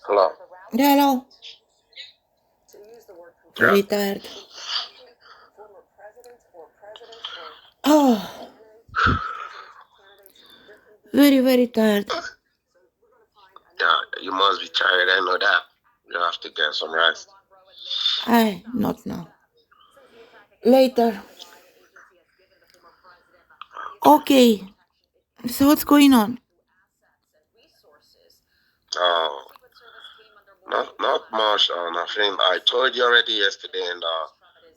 Hello. Hello. Yeah. Very tired. Oh, very, very tired. Yeah. You must be tired. I know that. You have to get some rest. Not now. Later. Okay. So what's going on? Oh, not much. Nothing. I told you already yesterday, and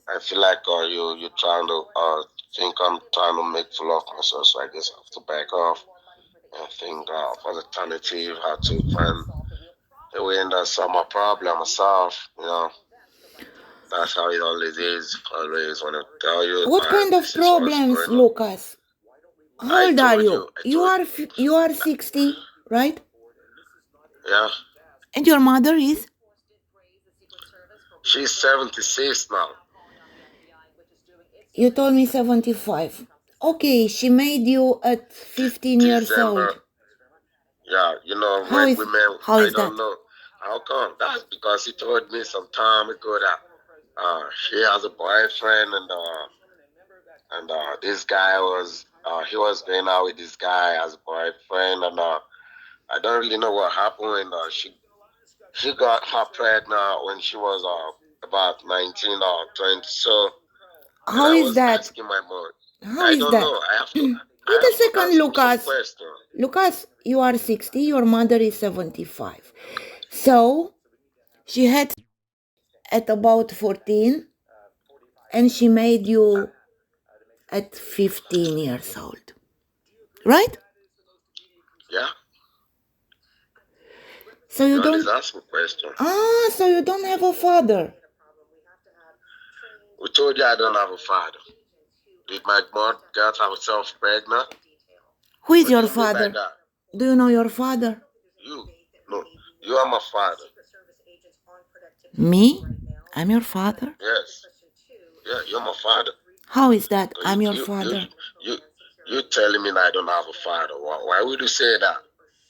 I feel like you trying to think I'm trying to make full of myself, so I guess I have to back off and think for the alternative how to find a way and solve my problem myself. That's how it always is. Always want to tell you What kind of this is what's problems, going on. Lucas? How I old are told you? you. I You told are you are 60, right? yeah. And your mother is? She's 76 now. You told me 75. Okay, she made you at 15 years December. old. Yeah, How when is we met, how I is don't that? know how come. That's because he told me some time ago that she has a boyfriend and this guy was he was going out with this guy as a boyfriend and I don't really know what happened and she got her pregnant when she was about 19 or 20. So and How I is was that? asking my mom. How I is don't know. that? I Wait a have to second, ask you some Lucas. questions. Lucas, you are 60, your mother is 75. So, she had at about 14 and she made you at 15 years old. Right? Yeah. So you You always don't ask me questions. so you don't have a father. We told you I don't have a father. Did my mom get herself pregnant? Who is What do your you mean by father? that? Do you know your father? You. No. You are my father. Me? I'm your father? Yes. Yeah, you're my father. How is that So I'm your you you father? you you telling me I don't have a father. Why would you say that?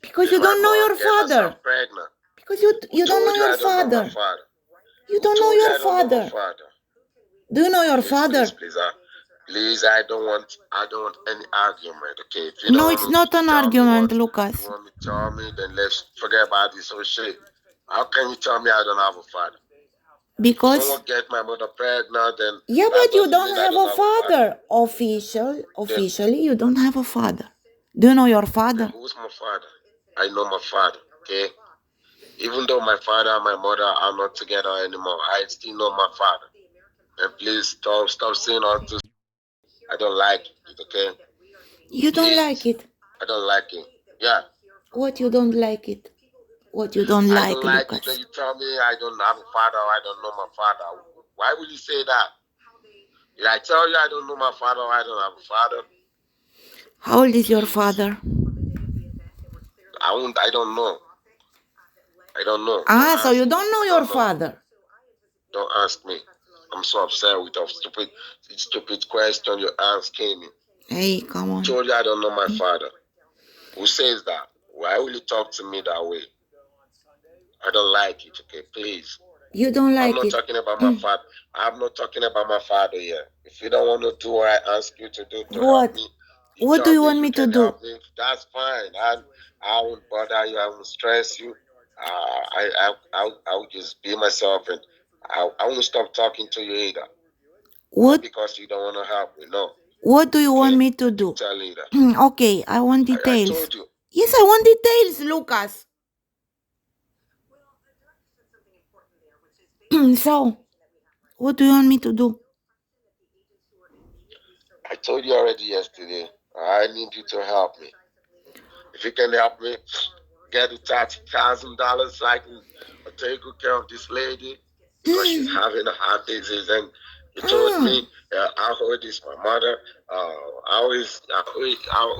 Because Did you my don't know mom your get herself father. pregnant? Because Who you don't know told you your I don't know my father. father? You Who don't know told you your I don't know my father. father? Do you know your Please, please, father? please, please. I don't want any argument. Okay, if you don't No, want it's to not an tell me argument, what you Lucas. want me to tell me, then let's forget about this whole shit. How can you tell me I don't have a father? If Because someone get my mother pregnant, then yeah, that but you doesn't don't mean I have don't a have a father. father. Then, Officially, you don't have a father. Do you know your then father? who's my father? I know my father. Okay, even though my father and my mother are not together anymore, I still know my father. And please stop saying all this. I don't like it. Okay, You don't like please. it. I don't like it. Yeah. What you don't like it? What you don't I like, don't like it when Lucas? you tell me I don't have a father or I don't know my father. Why would you say that? Did I tell you I don't know my father or I don't have a father? How old is your Please. father? I don't know. I don't know. Don't So you ask me. don't know I your don't know. father. Don't ask me. I'm so upset with a stupid question you're asking me. Hey, come Who on. told you I don't know my father? Who says that? Why will you talk to me that way? I don't like it, okay? Please. You don't I'm like not it. talking about my father. I'm not talking about my father here. If you don't want to do what I ask you to do to help What? me, you What do tell you me want you me to can do? help me. That's fine. I won't bother you. I won't stress you. I'll just be myself and I won't stop talking to you either. Not What? because you don't want to help me. No. What do you want Okay? me to I keep do? telling you that. Okay, I want I details. told you. Yes, I want details, Lucas. So, what do you want me to do? I told you already yesterday. I need you to help me. If you can help me get the $30,000 so I can take good care of this lady because she's having a heart disease. And you told Ah, me how old is my mother? How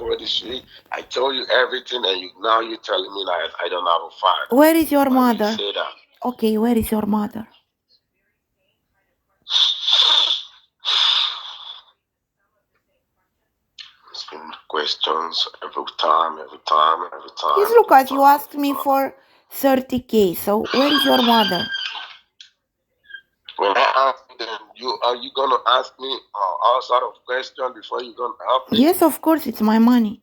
old is she? I told you everything, and now you're telling me that I don't have a father. where is your Why would you mother? say that? Okay, where is your mother? Asking questions every time, every time, every Yes, time, every Lucas, you time, asked every me time. for 30K. So where is your mother? When I ask you, then you are you gonna ask me all sort of questions before you gonna help me? Yes, of course, it's my money.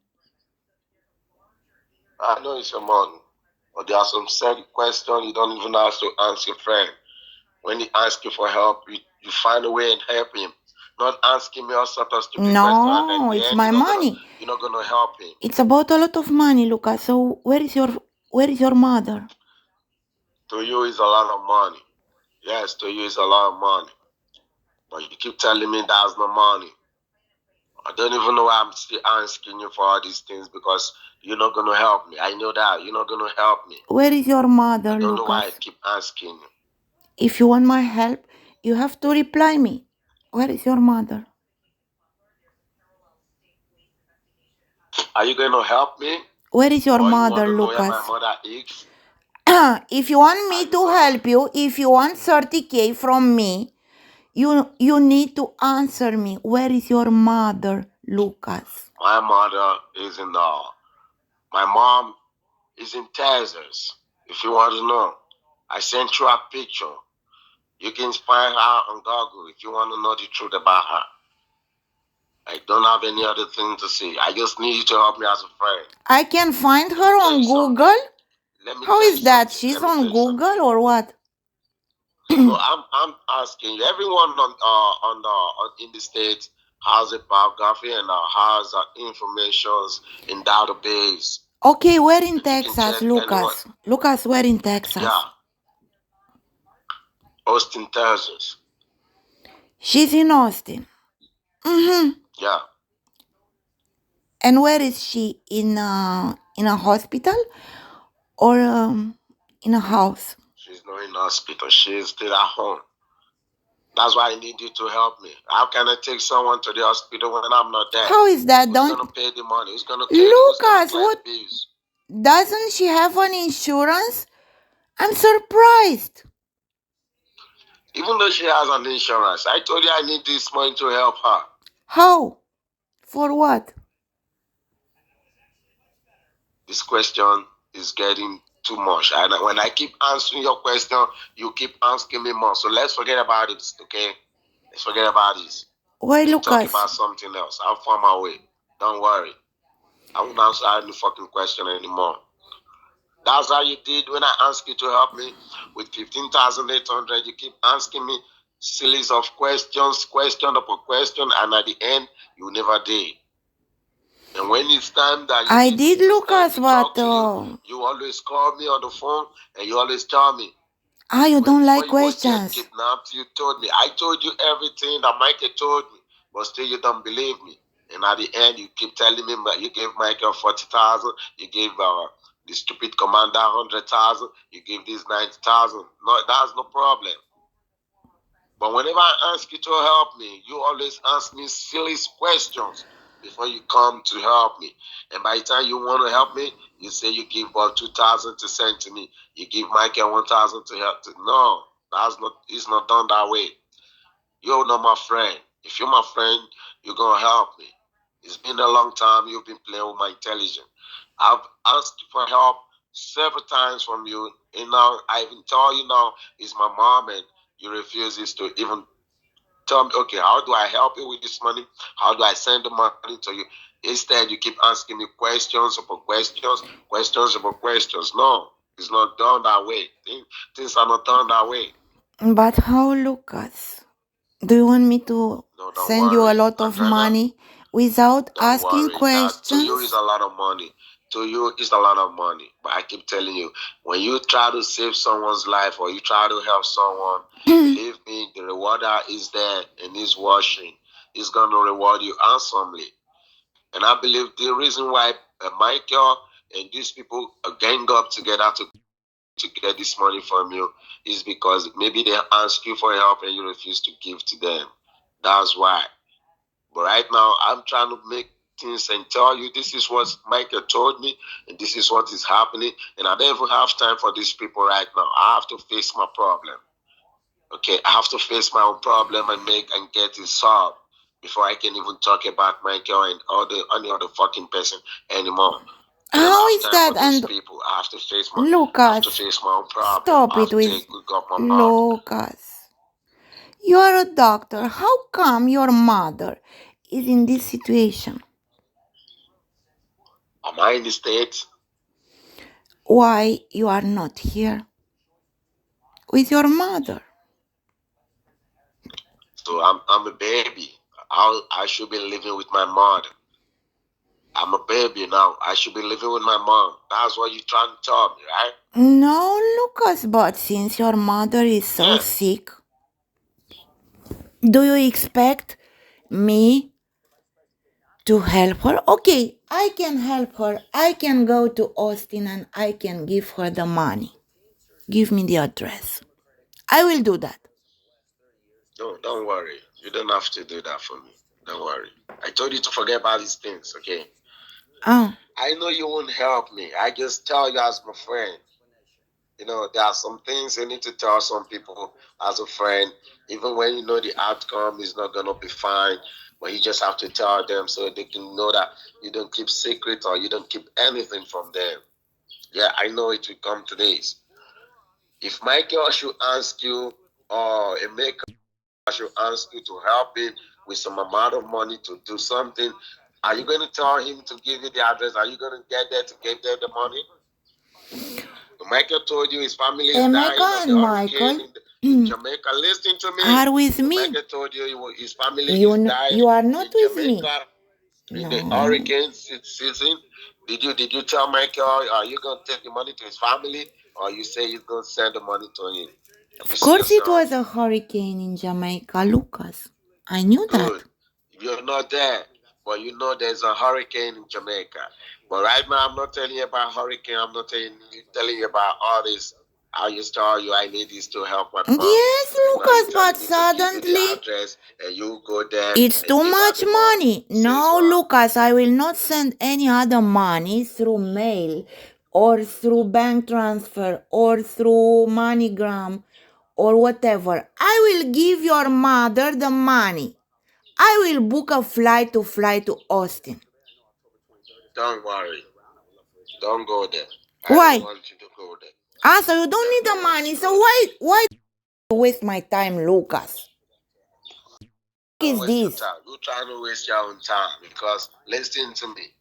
I know it's your money, but there are some certain questions you don't even have to ask your friend. When he asks you for help, you find a way and help him. Not asking me all sort of stupid questions, and at No, the it's end my money. you're not gonna help him. It's about a lot of money, Lucas. So where is your mother? To you, it's a lot of money. Yes, to you, it's a lot of money. But you keep telling me there's no money. I don't even know why I'm still asking you for all these things because you're not gonna help me. I know that you're not gonna help me. Where is your I mother, don't know why I Lucas? keep asking you. If you want my help, you have to reply me. Where is your mother? Are you gonna help me, Where is your or you want mother, to know where my Lucas? mother is? If you want Are me you to gonna? help you, if you want 30K from me, you need to answer me. Where is your mother, Lucas? My mother is in my mom is in Texas. If you want to know, I sent you a picture. You can find her on Google if you want to know the truth about her. I don't have any other thing to say. I just need you to help me as a friend. I can find Let me her tell you on something. Google. Let me How tell you is that? something. She's Let me tell on you something. Google or what? No, I'm asking you. Everyone on in the states has a biography and has informations in database. Okay, where in If you can Texas, check anyone, Lucas? Lucas, where in yeah, Texas? Austin, Texas, She's in Austin. Mm-hmm. yeah. And where is she? In a hospital or in a house? She's not in hospital. She's still at home. That's why I need you to help me. How can I take someone to the hospital when I'm not there? How is that? Who's Don't gonna pay the money? Who's gonna Lucas, clear the what bills? doesn't she have an insurance? I'm surprised. Even though she has an insurance, I told you I need this money to help her. How? For what? This question is getting too much. And when I keep answering your question, you keep asking me more. So let's forget about it, okay? Let's forget about this Why, and talk Lucas? about something else. I'll find my way. Don't worry. I won't answer any fucking question anymore. That's how you did when I asked you to help me with 15,800. You keep asking me series of questions, question upon question, and at the end, you never did. And when it's time that you I need me did, to stand Lucas, to but talk to you, you always call me on the phone and you always tell me. you When don't before like you was get questions. kidnapped, you told me. I told you everything that Michael told me, but still you don't believe me. And at the end, you keep telling me you gave Michael 40,000, you gave the stupid commander 100,000, you gave this 90,000. No, that's no problem. But whenever I ask you to help me, you always ask me silly questions before you come to help me. And by the time you want to help me, you say you give about 2,000 to send to me. You give Michael 1,000 to help. No, that's not. It's not done that way. You're not my friend. If you're my friend, you're gonna help me. It's been a long time. You've been playing with my intelligence. I've asked for help several times from you, and now I even tell you now it's my mom, and you refuses to even tell me, okay, how do I help you with this money? How do I send the money to you? Instead, you keep asking me questions upon questions, questions upon questions. No, it's not done that way. Things are not done that way. But how, Lucas? Do you want me to No, don't send you a worry, lot of Andrea. money without Don't asking worry. That to you is questions? a lot of money. To you is a lot of money. But I keep telling you, when you try to save someone's life or you try to help someone, believe me, the rewarder is there and is watching. He's gonna reward you handsomely. And I believe the reason why Michael and these people gang up together to get this money from you is because maybe they ask you for help and you refuse to give to them. That's why. But right now, I'm trying to make things and tell you this is what Michael told me and this is what is happening. And I don't even have time for these people right now. I have to face my problem. Okay, I have to face my own problem and make and get it solved before I can even talk about Michael and any other fucking person anymore. How is that? And people. I have to face Lucas, my own problem. stop I have it to with take good care of my mom. Lucas. You are a doctor. How come your mother is in this situation? Am I in the States? Why you are not here with your mother? So I'm a baby. I should be living with my mother. I'm a baby now. I should be living with my mom. That's what you're trying to tell me, right? No, Lucas, but since your mother is so Yeah. sick, do you expect me to help her? Okay, I can help her. I can go to Austin and I can give her the money. Give me the address. I will do that. No, don't worry. You don't have to do that for me. Don't worry. I told you to forget about these things, okay? Oh, I know you won't help me. I just tell you as my friend. You know, there are some things you need to tell some people as a friend, even when you know the outcome is not gonna be fine, but you just have to tell them so they can know that you don't keep secret or you don't keep anything from them. Yeah, I know it will come to this. If Michael should ask you or Emeka should ask you to help him with some amount of money to do something, are you going to tell him to give you the address? Are you going to get there to give them the money? Michael told you his family is dying Emeka of the and hurricane Michael in Jamaica. Listen to me. are with me. Michael told you his family is You, dying you are not in with me. Jamaica in the No. hurricane season. Did you tell Michael are you gonna take the money to his family or you say you're gonna send the money to him? You Of see course, it was yourself. a hurricane in Jamaica, Lucas. I knew that. Good. You're not there, but you know there's a hurricane in Jamaica. But right now, I'm not telling you about hurricane. I'm not telling you about all this. I just tell you I need this to help my mom. Yes, And now you're Lucas, but telling me to give you the suddenly address and you go there it's and too give her much the money. money. Says No, what? Lucas, I will not send any other money through mail or through bank transfer or through MoneyGram or whatever. I will give your mother the money. I will book a flight to fly to Austin. Don't worry. Don't go there. I don't Why? want you to go there. Ah, so you don't I need the don't want money. you to So go there. why waste my time, Lucas? What Don't is waste your this? time. You're trying to waste your own time because listen to me.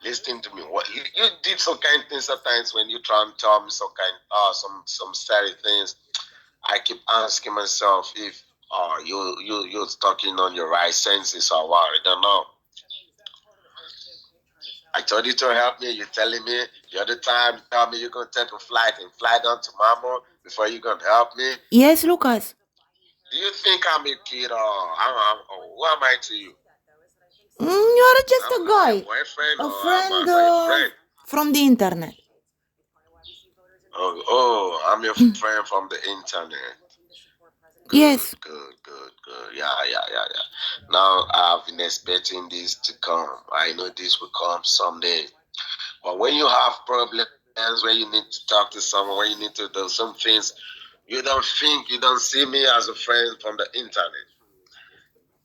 Listen to me. What you did some kind of things sometimes when you try and tell me some silly things. I keep asking myself if you're talking on your right senses or what. I don't know. I told you to help me. You're telling me the other time. You tell me you're gonna take a flight and fly down to Mama before you're gonna help me. Yes, Lucas. Do you think I'm a kid or who am I to you? You are just a Am I a guy, boyfriend a or am friend I your friend? from the internet. Oh, I'm your friend from the internet. Good, Yes. good, good, good. Yeah. Now I've been expecting this to come. I know this will come someday. But when you have problems, when you need to talk to someone, when you need to do some things, you don't see me as a friend from the internet.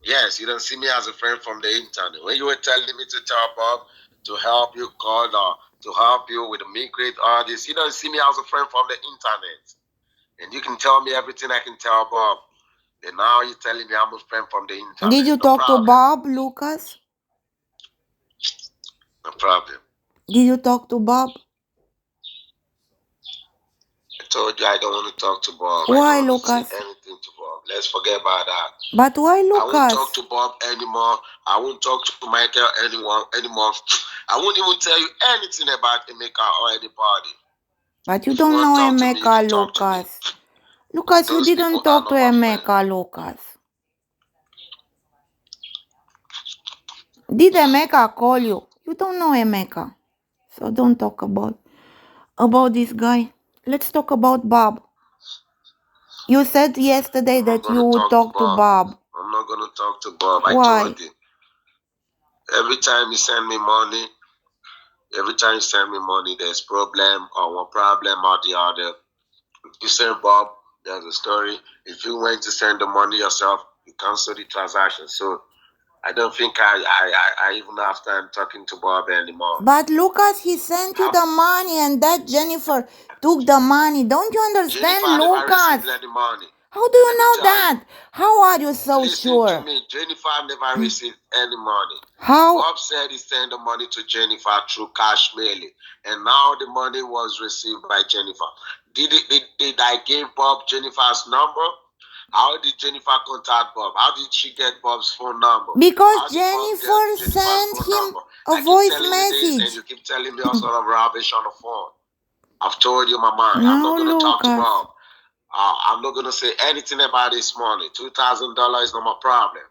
Yes, you don't see me as a friend from the internet. When you were telling me to tell Bob to help you call or to help you with the migrate all this, you don't see me as a friend from the internet. And you can tell me everything I can tell Bob. And now you're telling me I'm a friend from the Did internet. you No talk to problem. Bob, Lucas? No problem. Did you talk to Bob? I told you I don't want to talk to Bob. I Why, don't want to say Lucas? anything to Bob. Let's forget about that. But why, I won't talk Lucas? to Bob anymore. I won't talk to Michael anymore. I won't even tell you anything about Emeka or anybody. But you If you don't want know to talk to me, you Emeka, can talk to me. Lucas. Lucas, you Those didn't people are talk to not my friend. Emeka, Lucas. Did Emeka call you? You don't know Emeka. So don't talk about this guy. Let's talk about Bob. You said yesterday I'm not that you gonna would talk to talk to Bob. Bob. I'm not gonna talk to Bob. I Why? told you. Every time you send me money, every time you send me money, there's problem or one problem or the other. If you send Bob, there's a story. If you went to send the money yourself, you cancel the transaction. So I don't think I even have time talking to Bob anymore. But Lucas, he sent you How? the money and that Jennifer took the money. Don't you understand, Jennifer never received Lucas? any money. How do you Let me know tell you. that? How are you so Listen to sure? me. Jennifer never received any money. How? Bob said he sent the money to Jennifer through cash mailing, and now the money was received by Jennifer. Did I give Bob Jennifer's number? How did Jennifer contact Bob? How did she get Bob's phone number? Because How did Bob get Jennifer Jennifer's sent phone him number? a I keep voice telling you this, and message. you keep telling me all sort of rubbish on the phone. I've told you my mind. I'm No, not going to talk to Lucas. Bob. I'm not going to say anything about this money. $2,000 is not my problem.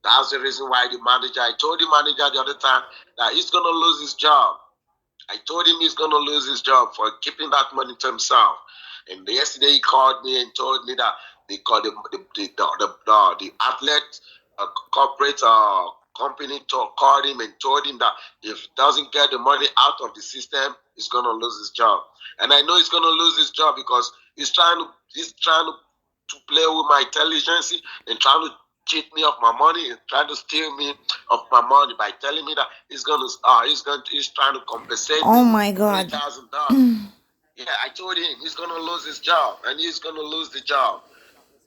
That's the reason why the manager, I told the manager the other time that he's going to lose his job. I told him he's going to lose his job for keeping that money to himself. And yesterday he called me and told me that they called the athlete corporate company called him and told him that if he doesn't get the money out of the system, he's going to lose his job. And I know he's going to lose his job because he's trying to play with my intelligence and trying to cheat me of my money and trying to steal me of my money by telling me that he's trying to compensate Oh me my God. $3,000. Yeah, I told him he's gonna lose his job and he's gonna lose the job.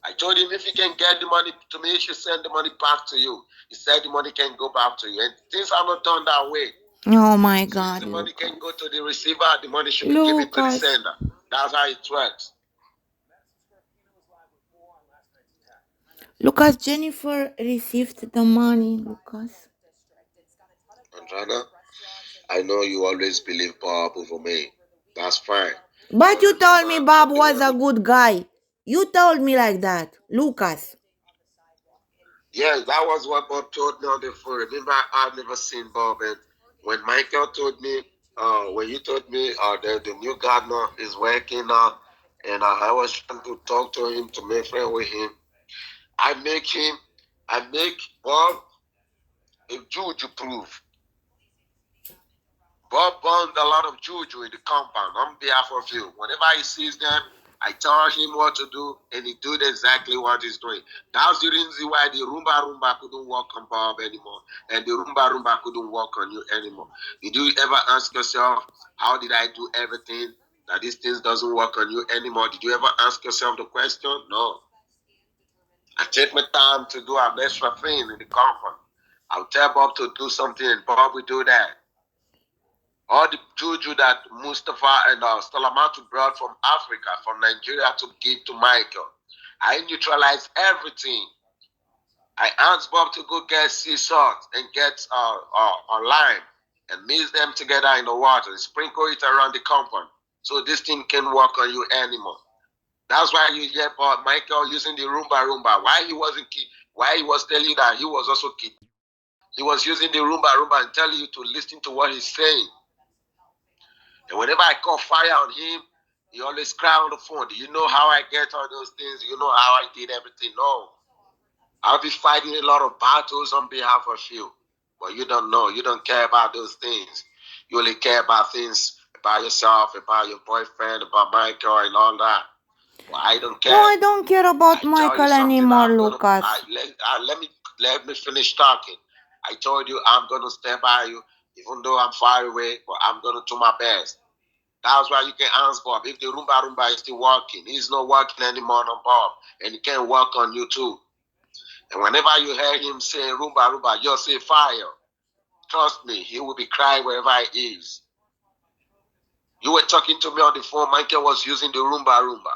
I told him if he can get the money to me, he should send the money back to you. He said the money can go back to you, and things are not done that way. Oh my Since God, the money can go Lucas. to the receiver, the money should be given to the Lucas. sender. That's how it works. Lucas, Jennifer received the money, Lucas. Andrana, I know you always believe Bob over me. That's fine. But But you told me remember, Bob I'm the was one a who. good guy. You told me like that, Lucas. Yes, that was what Bob told me on the phone. Remember, I've never seen Bob. And when Michael told me, when you told me the new gardener is working now, and I was trying to talk to him to make friends with him, I make him, I make Bob a juju proof. Bob burned a lot of juju in the compound on behalf of you. Whenever he sees them, I tell him what to do, and he did exactly what he's doing. That's the reason why the Roomba Roomba couldn't work on Bob anymore, and the Roomba Roomba couldn't work on you anymore. Did you ever ask yourself, how did I do everything that these things doesn't work on you anymore? Did you ever ask yourself the question? No. I take my time to do an extra thing in the compound. I'll tell Bob to do something, and Bob will do that. All the juju that Mustafa and Salamatu brought from Africa, from Nigeria to give to Michael. I neutralized everything. I asked Bob to go get sea salt and get lime and mix them together in the water and sprinkle it around the compound so this thing can work on you anymore. That's why you hear Bob Michael using the Roomba Roomba. Why he was telling you that he was also kid. He was using the Roomba Roomba and telling you to listen to what he's saying. And whenever I call fire on him, he always cry on the phone. Do you know how I get all those things? Do you know how I did everything? No. I'll be fighting a lot of battles on behalf of you. But you don't know. You don't care about those things. You only care about things about yourself, about your boyfriend, about Michael and all that. Well, I don't No, care. I don't care about I tell you Michael something. anymore, I'm gonna. Lucas. Let me finish talking. I told you I'm gonna stand by you, even though I'm far away. But I'm gonna do my best. That's why you can ask Bob. If the Roomba Roomba is still working, he's not working anymore on Bob. And he can work on you too. And whenever you hear him say Roomba Roomba, just say fire. Trust me, he will be crying wherever he is. You were talking to me on the phone, Michael was using the Roomba Roomba.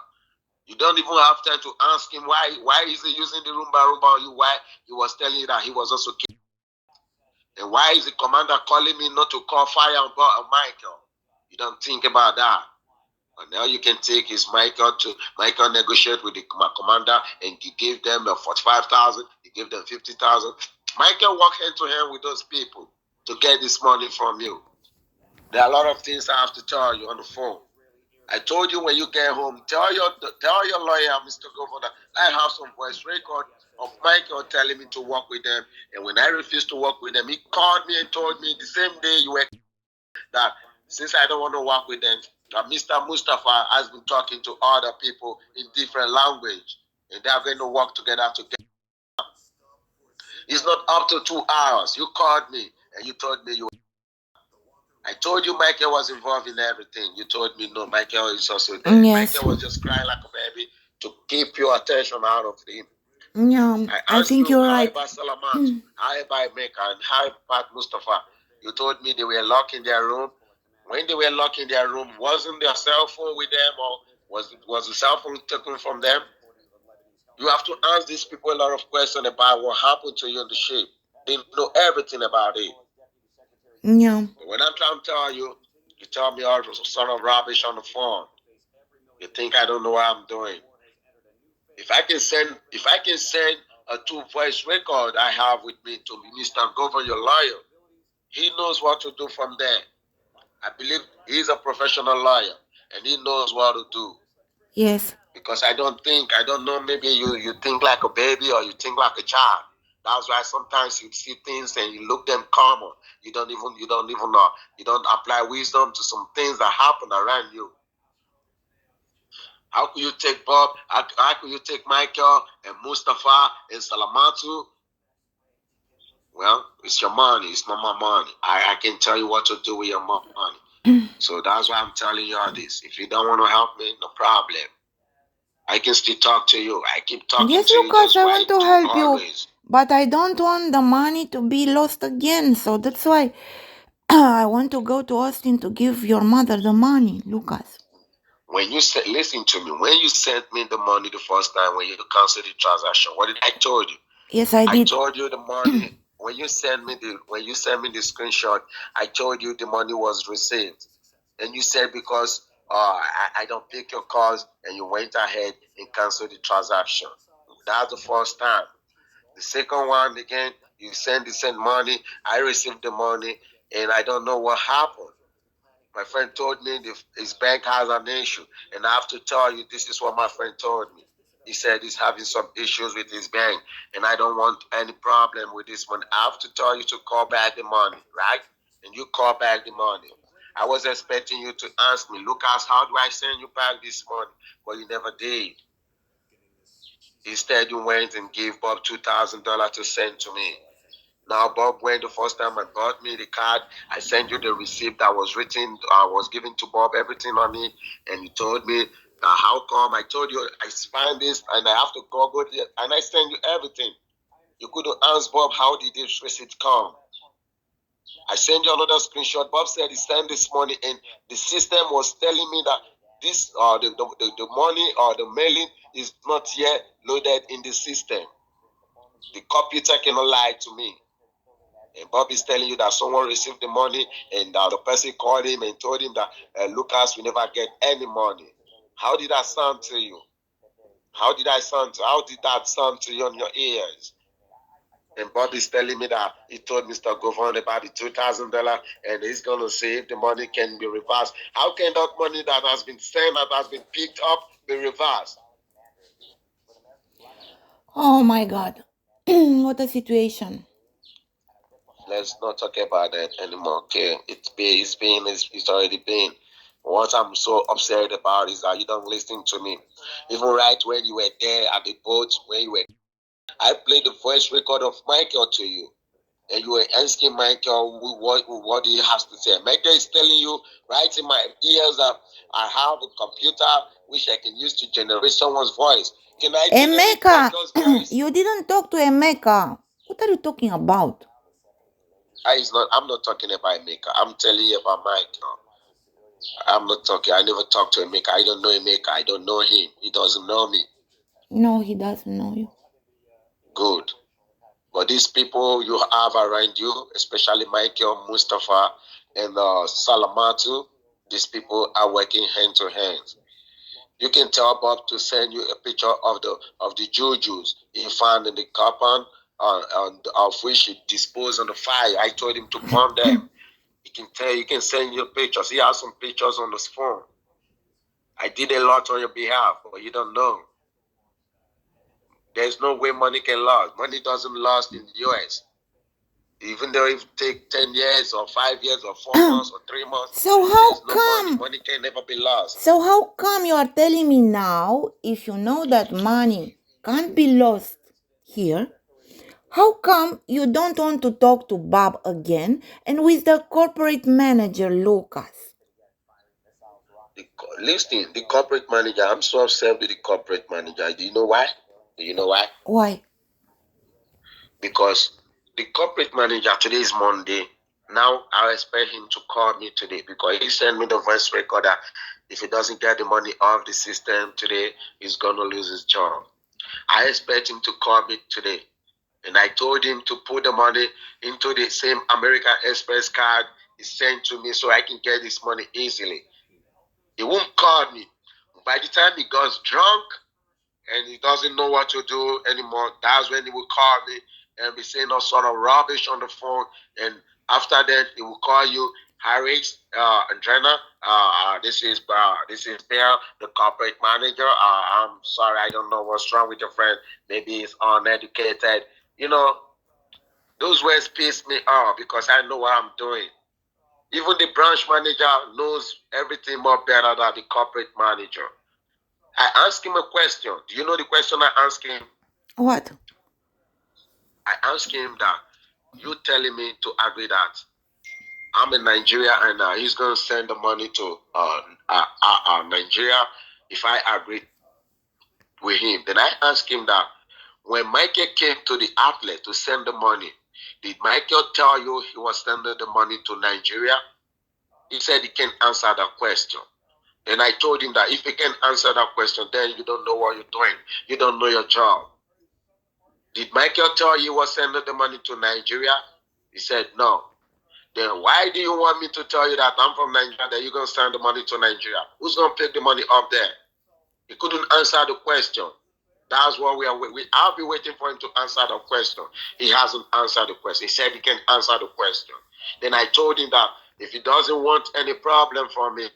You don't even have time to ask him why is he using the Roomba Roomba on you, why he was telling you that he was also killed. And why is the commander calling me not to call fire on Michael? You don't think about that. And now you can take his Michael negotiate with the commander and he gave them 45,000, he gave them 50,000. Michael walk hand to hand with those people to get this money from you. There are a lot of things I have to tell you on the phone. I told you when you get home, tell your lawyer, Mr. Governor, I have some voice record of Michael telling me to work with them. And when I refused to work with them, he called me and told me the same day you were that since I don't want to work with them, that Mr. Mustafa has been talking to other people in different language, and they are going to work together to get. It's not up to 2 hours. You called me and you told me you. I told you Michael was involved in everything. You told me no, Michael is also there. Yes. Michael was just crying like a baby to keep your attention out of him. Yeah, I I asked think you, you're how right. about Salamat? How about Mecca? And how about Mustafa? You told me they were locked in their room. When they were locked in their room, wasn't their cell phone with them, or was the cell phone taken from them? You have to ask these people a lot of questions about what happened to you in the ship. They know everything about it. Yeah. But when I'm trying to tell you, you tell me all sort of rubbish on the phone. You think I don't know what I'm doing. If I can send a two-voice record I have with me to Mr. Governor, your lawyer, he knows what to do from there. I believe he's a professional lawyer and he knows what to do. Yes. Because I don't know, maybe you think like a baby or you think like a child. That's why sometimes you see things and you look them common. You don't even know. You don't apply wisdom to some things that happen around you. How could you take Bob? How could you take Michael and Mustafa and Salamatu? Well, it's your money. It's not my money. I can tell you what to do with your money. So that's why I'm telling you all this. If you don't want to help me, no problem. I can still talk to you. I keep talking Yes, to you Lucas, just I want right to to help you, always. but I don't want the money to be lost again. So that's why I want to go to Austin to give your mother the money, Lucas. When you said, listen to me, when you sent me the money the first time when you canceled the transaction, what did I told you? Yes, I I did. told you the money when you sent me the screenshot, I told you the money was received. And you said because I don't pick your calls and you went ahead and canceled the transaction. That's the first time. The second one again, you send money, I received the money, and I don't know what happened. My friend told me his bank has an issue, and I have to tell you this is what my friend told me. He said he's having some issues with his bank, and I don't want any problem with this money. I have to tell you to call back the money, right? And you call back the money. I was expecting you to ask me, Lucas, how do I send you back this money? But you never did. Instead, you went and gave Bob $2,000 to send to me. Now, Bob went the first time and bought me the card. I sent you the receipt that was written, was given to Bob, everything on it. And you told me, how come? I told you, I find this and I have to go there. And I send you everything. You couldn't ask Bob, how did this receipt come? I sent you another screenshot. Bob said he sent this money and the system was telling me that this, the money or the mailing is not yet loaded in the system. The computer cannot lie to me. And Bob is telling you that someone received the money and the person called him and told him that Lucas will never get any money. How did that sound to you? How did that sound to you on your ears? And Bob is telling me that he told Mr. Govon about the $2,000 and he's gonna see if the money can be reversed. How can that money that has been sent, that has been picked up, be reversed? Oh my God. What a situation. Let's not talk about that anymore, okay? It's already been. What I'm so upset about is that you don't listen to me. Even right when you were there at the boat, I played the voice record of Michael to you, and you were asking Michael what he has to say. Michael is telling you right in my ears that I have a computer which I can use to generate someone's voice. Can I generate Emeka, Michael's voice? you didn't talk to Emeka. What are you talking about? I'm not talking about Maker. I'm telling you about Michael. I'm not talking. I never talked to Emeka. I don't know Emeka. I don't know him. He doesn't know me. No, he doesn't know you. Good. But these people you have around you, especially Michael, Mustafa, and Salamatu, these people are working hand to hand. You can tell Bob to send you a picture of the jujus he found in the compound, of which he disposed on the fire. I told him to burn them. He can send you pictures. He has some pictures on his phone. I did a lot on your behalf, but you don't know. There's no way money can last. Money doesn't last in the US. Even though it take 10 years or 5 years or 4 months or 3 months, So how there's no money. come? Money can never be lost. So how come you are telling me now, if you know that money can't be lost here, How come you don't want to talk to Bob again and with the corporate manager Lucas? Listen, the corporate manager, I'm so upset with the corporate manager. Do you know why? Do you know why? Why? Because the corporate manager, today is Monday. Now I expect him to call me today because he sent me the voice recorder. If he doesn't get the money off the system today, he's gonna lose his job. I expect him to call me today. And I told him to put the money into the same American Express card he sent to me so I can get this money easily. He won't call me. By the time he gets drunk and he doesn't know what to do anymore, that's when he will call me and be saying all sort of rubbish on the phone. And after that, he will call you, Harris, Andrena, this is Bill, the corporate manager. I'm sorry, I don't know what's wrong with your friend. Maybe he's uneducated. You know, those words piss me off because I know what I'm doing. Even the branch manager knows everything more better than the corporate manager. I asked him a question. Do you know the question I asked him? What? I asked him that you telling me to agree that I'm in Nigeria and he's going to send the money to Nigeria if I agree with him. Then I asked him that when Michael came to the outlet to send the money, did Michael tell you he was sending the money to Nigeria? He said he can't answer that question. And I told him that if he can't answer that question, then you don't know what you're doing. You don't know your job. Did Michael tell you he was sending the money to Nigeria? He said no. Then why do you want me to tell you that I'm from Nigeria, that you're going to send the money to Nigeria? Who's going to pick the money up there? He couldn't answer the question. That's what we are. I'll be waiting for him to answer the question. He hasn't answered the question. He said he can't answer the question. Then I told him that if he doesn't want any problem for me,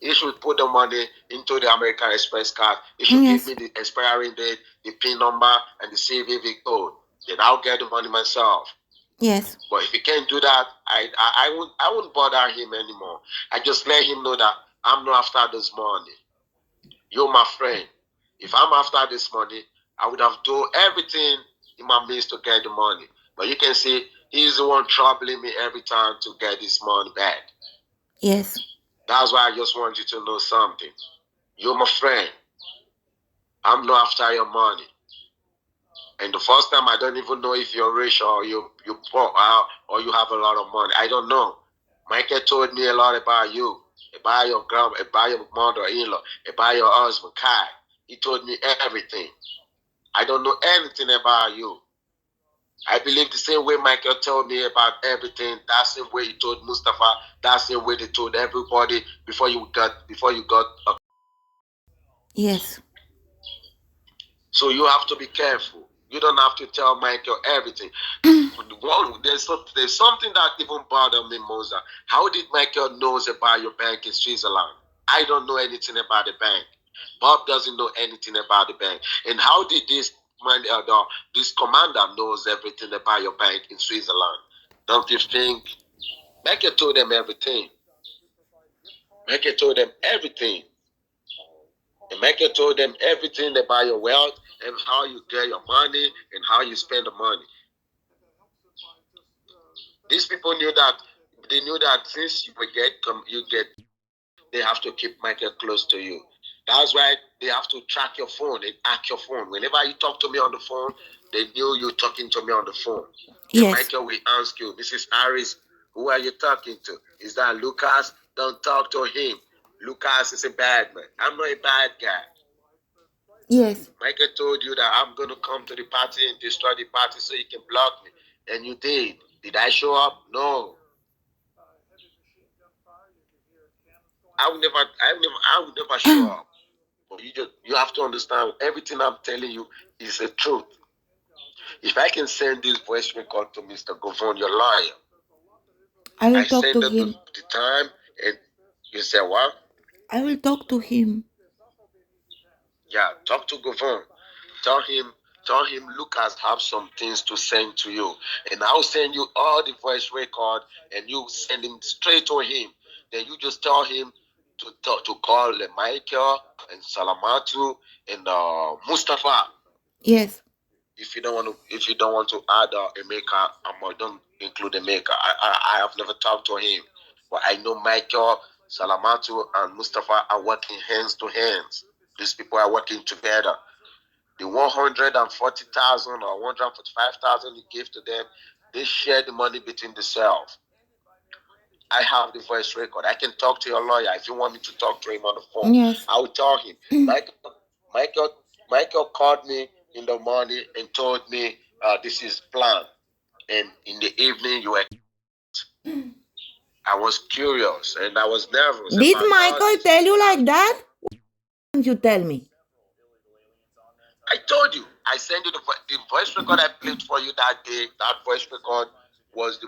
he should put the money into the American Express card. He should give me Yes. the expiring date, the PIN number, and the CVV code. Then I'll get the money myself. Yes. But if he can't do that, I won't bother him anymore. I just let him know that I'm not after this money. You're my friend. If I'm after this money, I would have done everything in my means to get the money. But you can see he's the one troubling me every time to get this money back. Yes. That's why I just want you to know something. You're my friend. I'm not after your money. And the first time, I don't even know if you're rich or you poor or you have a lot of money. I don't know. Michael told me a lot about you, about your grandma, about your mother-in-law, about your husband, Kai. He told me everything. I don't know anything about you. I believe the same way Michael told me about everything. That same way he told Mustafa. That same way they told everybody before you got. Yes. So you have to be careful. You don't have to tell Michael everything. There's something that even bothered me, Moza. How did Michael knows about your bank in Switzerland? I don't know anything about the bank. Bob doesn't know anything about the bank. And how did this commander knows everything about your bank in Switzerland? Don't you think? Michael told them everything. Michael told them everything. And Michael told them everything about your wealth and how you get your money and how you spend the money. These people knew that they knew that since you get, they have to keep Michael close to you. That's why they have to track your phone and hack your phone. Whenever you talk to me on the phone, they knew you talking to me on the phone. And Yes. Michael will ask you, Mrs. Harris, who are you talking to? Is that Lucas? Don't talk to him. Lucas is a bad man. I'm not a bad guy. Yes. Michael told you that I'm gonna come to the party and destroy the party so you can block me. And you did. Did I show up? No. I would never show up. But you have to understand everything I'm telling you is the truth. If I can send this voice record to Mr. Govon, your lawyer, I will I talk to send them him. the time and you say what? I will talk to him. Yeah, talk to Govon. Tell him, tell him Lucas have some things to send to you. And I'll send you all the voice record and you send him straight to him. Then you just tell him to call Michael and Salamatu and Mustafa. Yes. if you don't want to add a maker, don't include a maker. I have never talked to him, but I know Michael, Salamatu, and Mustafa are working hands to hands. These people are working together. The 140,000 or 145,000 you give to them, they share the money between themselves. I have the voice record. I can talk to your lawyer if you want me to talk to him on the phone. Yes. I will tell him. Michael, Michael called me in the morning and told me this is plan, and in the evening you were. I was curious and I was nervous Did about all Michael this. tell you like that? Didn't you tell me? I told you. I sent you the voice record I played for you that day. That voice record was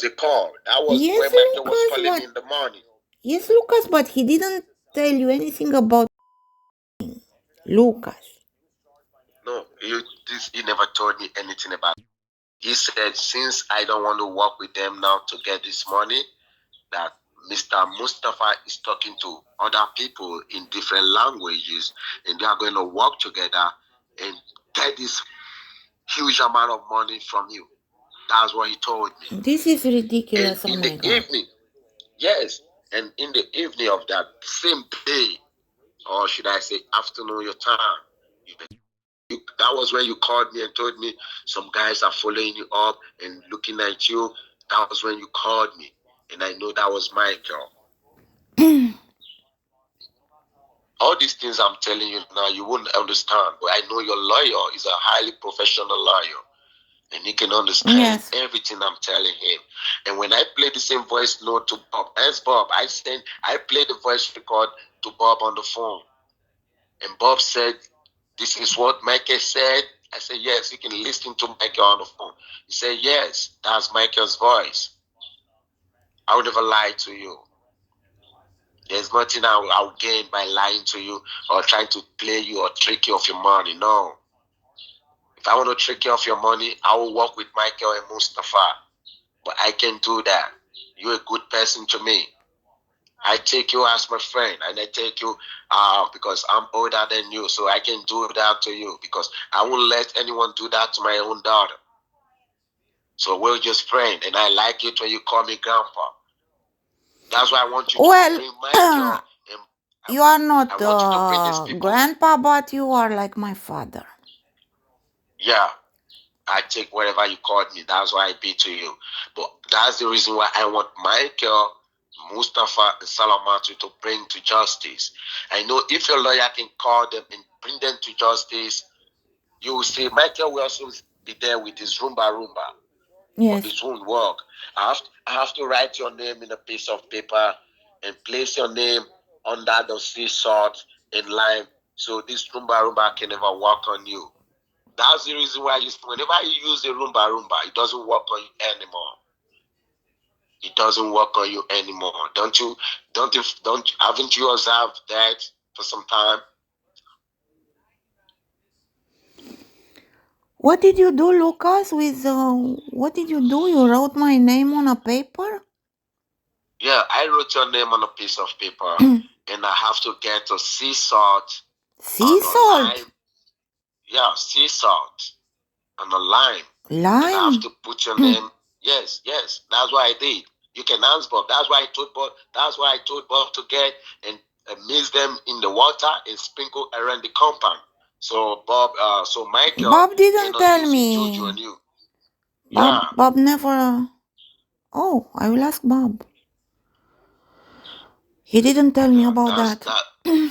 a call. That was Yes, where Michael was Lucas, calling me but in the morning. yes, Lucas, but he didn't tell you anything about Lucas. No, he never told me anything about it. He said, since I don't want to work with them now to get this money, that Mr. Mustafa is talking to other people in different languages and they are going to work together and get this huge amount of money from you. That's what he told me. This is And ridiculous. Oh in my the God. evening, yes, and in the evening of that same day, or should I say afternoon your time, that was when you called me and told me some guys are following you up and looking at you. That was when you called me. And I know that was Michael. All these things I'm telling you now, you wouldn't understand. But I know your lawyer is a highly professional lawyer. And he can understand Yes. everything I'm telling him. And when I play the same voice note to Bob, as Bob, I played the voice record to Bob on the phone. And Bob said, this is what Michael said. I said, yes, you can listen to Michael on the phone. He said, yes, that's Michael's voice. I would never lie to you. There's nothing I'll gain by lying to you or trying to play you or trick you of your money. No. If I want to trick you of your money, I will work with Michael and Mustafa. But I can do that. You're a good person to me. I take you as my friend, and I take you because I'm older than you, so I can do that to you because I won't let anyone do that to my own daughter. So we're just friends, and I like it when you call me grandpa. That's why I want you to Well, bring Michael, and you are I not want you to bring these people. grandpa, but you are like my father. Yeah, I take whatever you called me. That's why I be to you. But that's the reason why I want Michael, Mustafa, and Salamatu to bring to justice. I know if your lawyer can call them and bring them to justice, you will see Michael will also be there with his Roomba, but Yes. it won't work. I have to write your name in a piece of paper and place your name under the sea salt and lime so this Roomba can never work on you. That's the reason why whenever you use the Roomba, it doesn't work on you anymore. It doesn't work on you anymore. Haven't you observed that for some time? What did you do, Lucas? With what did you do? You wrote my name on a paper? Yeah, I wrote your name on a piece of paper and I have to get a sea salt Sea and a salt, lime. Yeah, sea salt and a lime. And I have lime. to put your name. Yes, yes. That's what I did. You can ask Bob. That's why I told Bob. That's why I told Bob to get and mix them in the water and sprinkle around the compound. So so Michael Bob didn't cannot tell use his juju on me. you. Bob, Yeah, Bob never. Oh, I will ask Bob. He didn't tell me yeah. about That's that. that.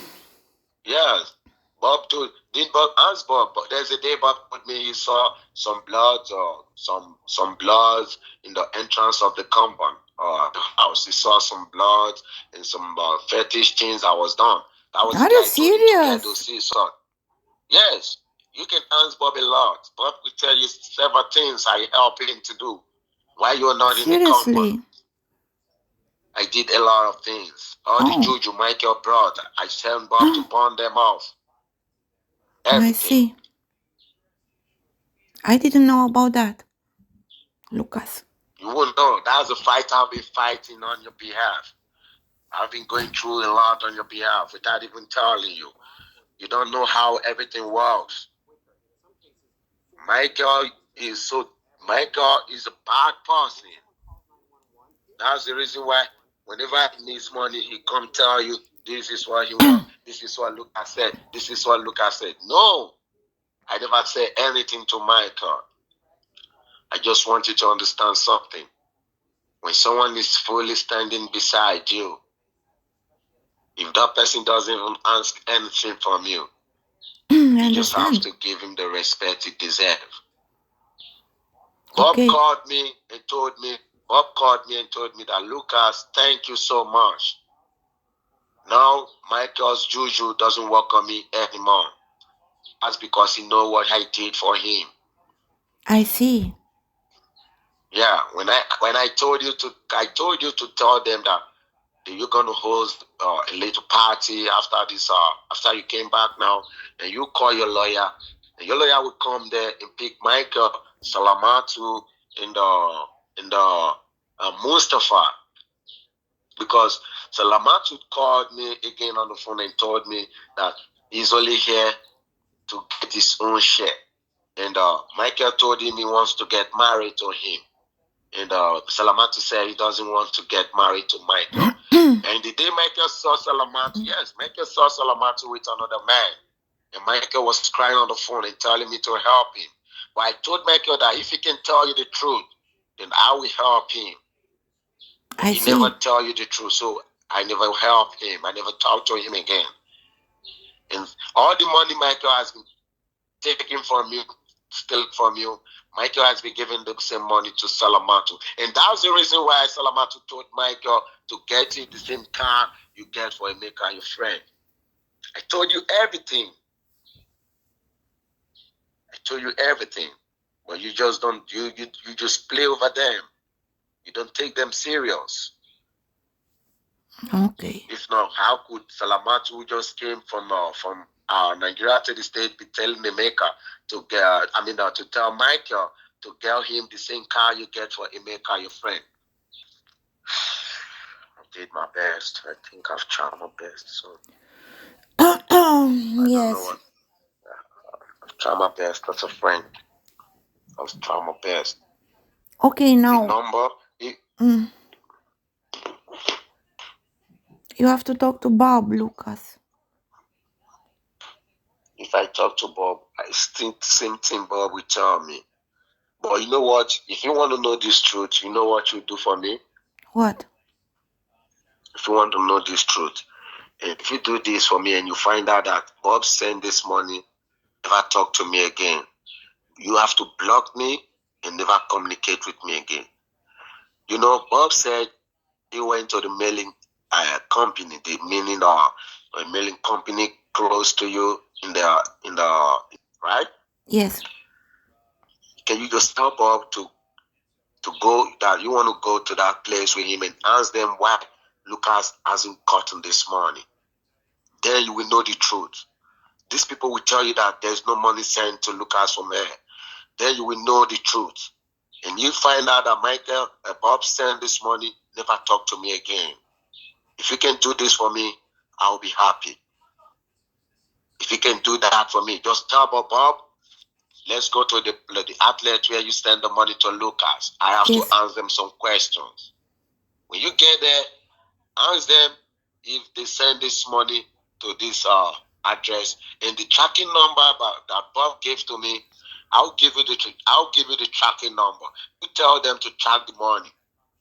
Yes. Bob told did Bob ask Bob, but there's a day Bob told me he saw some bloods or some bloods in the entrance of the compound or the house. He saw some bloods and some fetish things that was done. That was the Are day you I told him to get those serious? sea salt. Yes, you can ask Bob a lot. Bob will tell you several things I help him to do while you're not in the compound. Seriously? I did a lot of things. All the Oh, juju Michael brought, I sent Bob to burn them off. I Everything. see. I didn't know about that, Lucas. You won't know. That's the fight I've been fighting on your behalf. I've been going through a lot on your behalf without even telling you. You don't know how everything works. Michael is so Michael is a bad person. That's the reason why whenever he needs money, he come tell you this is what he want. This is what Lucas said. This is what Lucas said. No, I never said anything to Michael. I just want you to understand something. When someone is fully standing beside you, if that person doesn't even ask anything from you, you just have to give him the respect he deserves. Bob called me and told me that Lucas, thank you so much. Now Michael's juju doesn't work on me anymore. That's because he know what I did for him. I see. Yeah, when I told you to tell them that you're gonna host a little party after this after you came back now, and you call your lawyer, and your lawyer will come there and pick Michael Salamatu in the Mustafa, because Salamatu called me again on the phone and told me that he's only here to get his own share, and Michael told him he wants to get married to him. And Salamatu said he doesn't want to get married to Michael. And the day Michael saw Salamatu, yes, Michael saw Salamatu with another man. And Michael was crying on the phone and telling me to help him. But I told Michael that if he can tell you the truth, then I will help him. But he never tell you the truth, so I never help him. I never talk to him again. And all the money Michael has been taking from you, stealing from you, Michael has been giving the same money to Salamatu. And that's the reason why Salamatu told Michael to get you the same car you get for Emeka, your friend. I told you everything. But you just don't, you just play over them. You don't take them serious. Okay. If not, how could Salamatu, who just came from Nigeria to the state, be telling Emeka to get, to tell Michael to get him the same car you get for Emeka, your friend? I did my best. I think I've tried my best. So Yes. I don't know what. I've tried my best as a friend. I've tried my best. Okay, now. The number. You have to talk to Bob, Lucas. If I talk to Bob, I think the same thing Bob will tell me. But you know what? If you want to know this truth, you know what you do for me? What? If you want to know this truth, if you do this for me and you find out that Bob sent this money, never talk to me again, you have to block me and never communicate with me again. You know, Bob said he went to the mailing company, the meaning a mailing company close to you in the right? Yes. Can you just tell Bob to go, that you want to go to that place with him and ask them why Lucas hasn't gotten this money? Then you will know the truth. These people will tell you that there's no money sent to Lucas from here. Then you will know the truth. And you find out that Michael, Bob sent this money, never talk to me again. If you can do this for me, I'll be happy. If you can do that for me, just tell Bob, let's go to the outlet where you send the money to Lucas. I have to ask them some questions. When you get there, ask them if they send this money to this address, and the tracking number that Bob gave to me, I'll give you the tracking number. You tell them to track the money.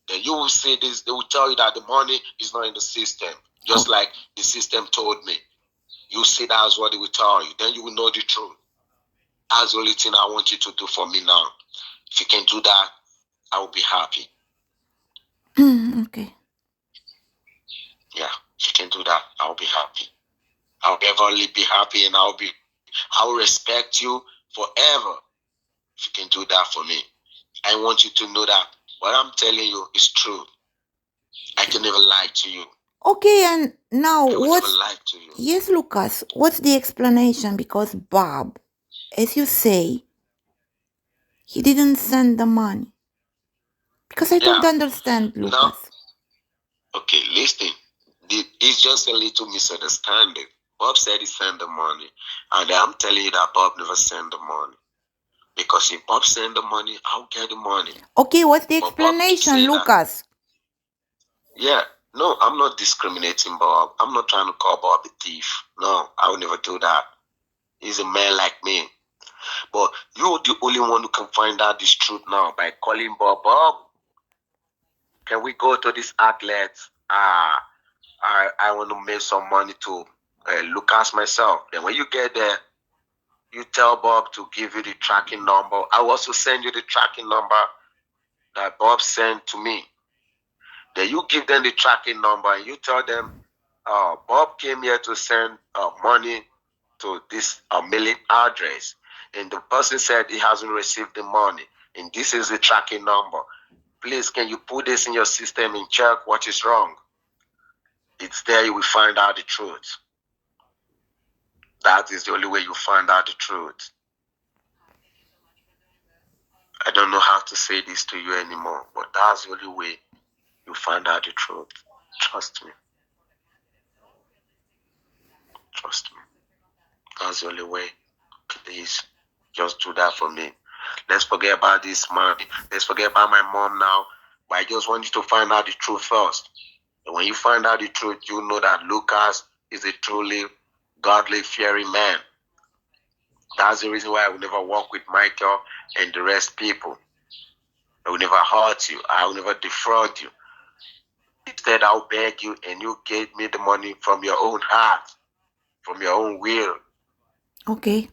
Then you will see this. They will tell you that the money is not in the system, just like the system told me. You see, that's what they will tell you. Then you will know the truth. That's the only thing I want you to do for me now. If you can do that, I will be happy. Okay. Yeah, if you can do that, I will be happy. I'll ever be happy, and I will respect you forever if you can do that for me. I want you to know that what I'm telling you is true. I can never lie to you. Okay, and now what's... never lie to you. Yes, Lucas, what's the explanation? Because Bob, as you say, he didn't send the money. Because I don't understand, Lucas. Now, okay, listen. It's just a little misunderstanding. Bob said he sent the money, and I'm telling you that Bob never sent the money. Because if Bob send the money, I'll get the money. Okay, what's the But Bob keeps explanation, saying that, Lucas? yeah, no, I'm not discriminating Bob. I'm not trying to call Bob a thief. No, I will never do that. He's a man like me. But you're the only one who can find out this truth now by calling Bob. Bob, can we go to this outlet? I want to make some money to look at myself. Then when you get there, you tell Bob to give you the tracking number. I will also send you the tracking number that Bob sent to me. Then you give them the tracking number and you tell them, Bob came here to send money to this mailing address. And the person said he hasn't received the money. And this is the tracking number. Please, can you put this in your system and check what is wrong? It's there you will find out the truth. That is the only way you find out the truth. I don't know how to say this to you anymore, but that's the only way you find out the truth. Trust me. Trust me. That's the only way. Please, just do that for me. Let's forget about this money. Let's forget about my mom now. But I just want you to find out the truth first. And when you find out the truth, you know that Lucas is a truly godly, fearing man. That's the reason why I will never work with Michael and the rest people. I will never hurt you. I will never defraud you. Instead, I'll beg you and you give me the money from your own heart, from your own will. Okay.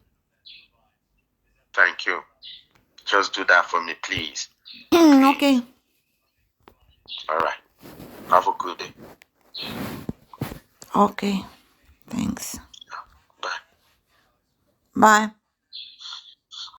Thank you. Just do that for me, please. Okay. All right. Have a good day. Okay. Thanks. Bye. Bye.